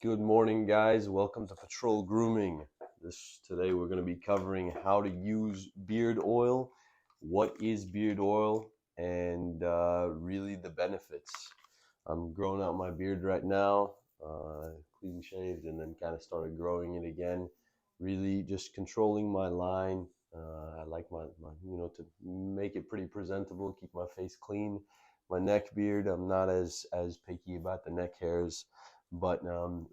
Good morning, guys. Welcome to Patrol Grooming. Today we're going to be covering how to use beard oil, what is beard oil, and really the benefits. I'm growing out my beard right now, clean shaved, and then kind of started growing it again. Really just controlling my line. I like my to make it pretty presentable, keep my face clean. My neck beard, I'm not as picky about the neck hairs. But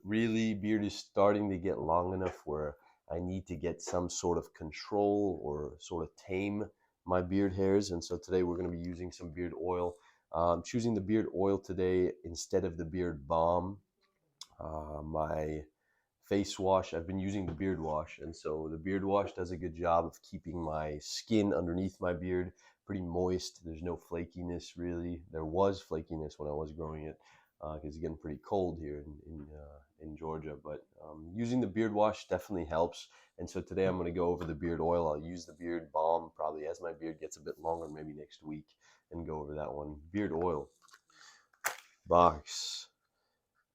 really, beard is starting to get long enough where I need to get some sort of control or sort of tame my beard hairs. And so today we're going to be using some beard oil. I'm choosing the beard oil today instead of the beard balm. My face wash, I've been using the beard wash. And so the beard wash does a good job of keeping my skin underneath my beard pretty moist. There's no flakiness really. There was flakiness when I was growing it because it's getting pretty cold here in Georgia. But using the beard wash definitely helps. And so today I'm going to go over the beard oil. I'll use the beard balm probably as my beard gets a bit longer, maybe next week, and go over that one. Beard oil box: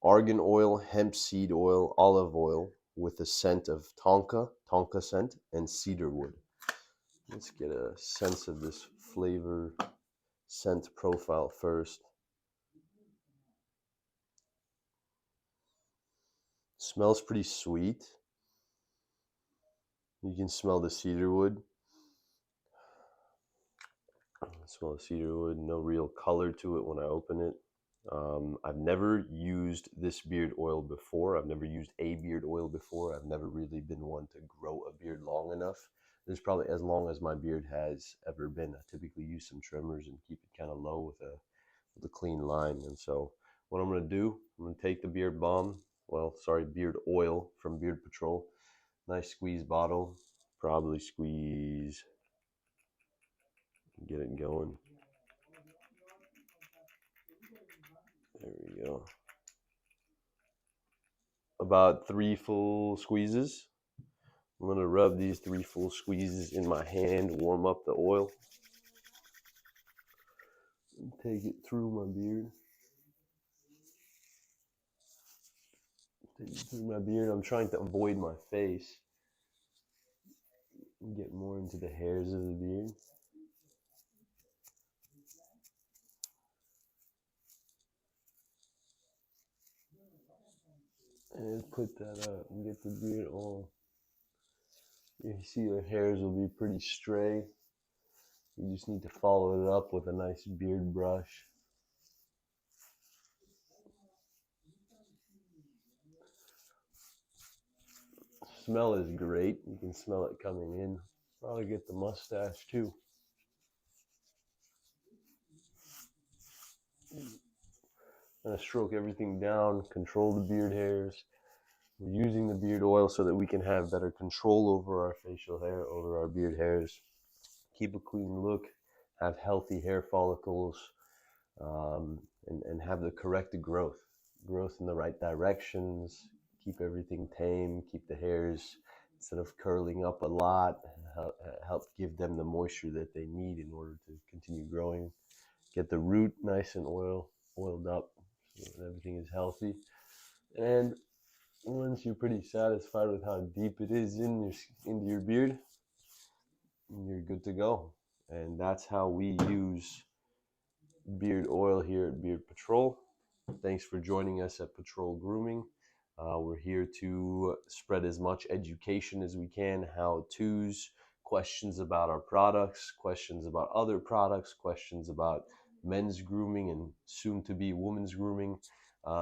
argan oil, hemp seed oil, olive oil with a scent of tonka scent, and cedar wood. Let's get a sense of this flavor scent profile first. Smells pretty sweet. You can smell the cedar wood. Smell the cedar wood. No real color to it when I open it. I've never used this beard oil before. I've never used a beard oil before. I've never really been one to grow a beard long enough. This is probably as long as my beard has ever been. I typically use some trimmers and keep it kind of low with a clean line. And so what I'm going to do, I'm going to take the beard beard oil from Beard Patrol. Nice squeeze bottle. Probably squeeze, get it going. There we go. About 3 full squeezes. I'm going to rub these 3 full squeezes in my hand, warm up the oil. Take it through my beard. Take it through my beard. I'm trying to avoid my face. Get more into the hairs of the beard. And put that up and get the beard all. You see the hairs will be pretty stray. You just need to follow it up with a nice beard brush. Smell is great. You can smell it coming in. Probably get the mustache too. Gonna stroke everything down, control the beard hairs. We're using the beard oil so that we can have better control over our facial hair, over our beard hairs. Keep a clean look, have healthy hair follicles, and have the correct growth in the right directions. Keep everything tame, keep the hairs, instead of curling up a lot, help give them the moisture that they need in order to continue growing. Get the root nice and oiled up so that everything is healthy. And once you're pretty satisfied with how deep it is into your beard, you're good to go. And that's how we use beard oil here at Beard Patrol. Thanks for joining us at Patrol Grooming. We're here to spread as much education as we can, how-tos, questions about our products, questions about other products, questions about men's grooming and soon to be women's grooming.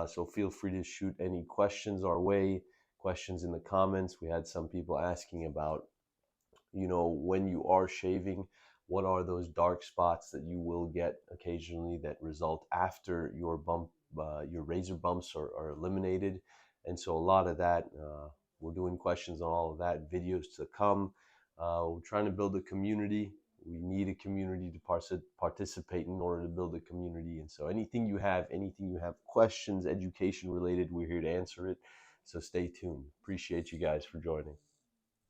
So feel free to shoot any questions our way, questions in the comments. We had some people asking about, when you are shaving, what are those dark spots that you will get occasionally that result after your razor bumps are eliminated. And so a lot of that, we're doing questions on all of that, videos to come. We're trying to build a community. We need a community to participate in order to build a community. And so anything you have questions, education related, we're here to answer it. So stay tuned. Appreciate you guys for joining.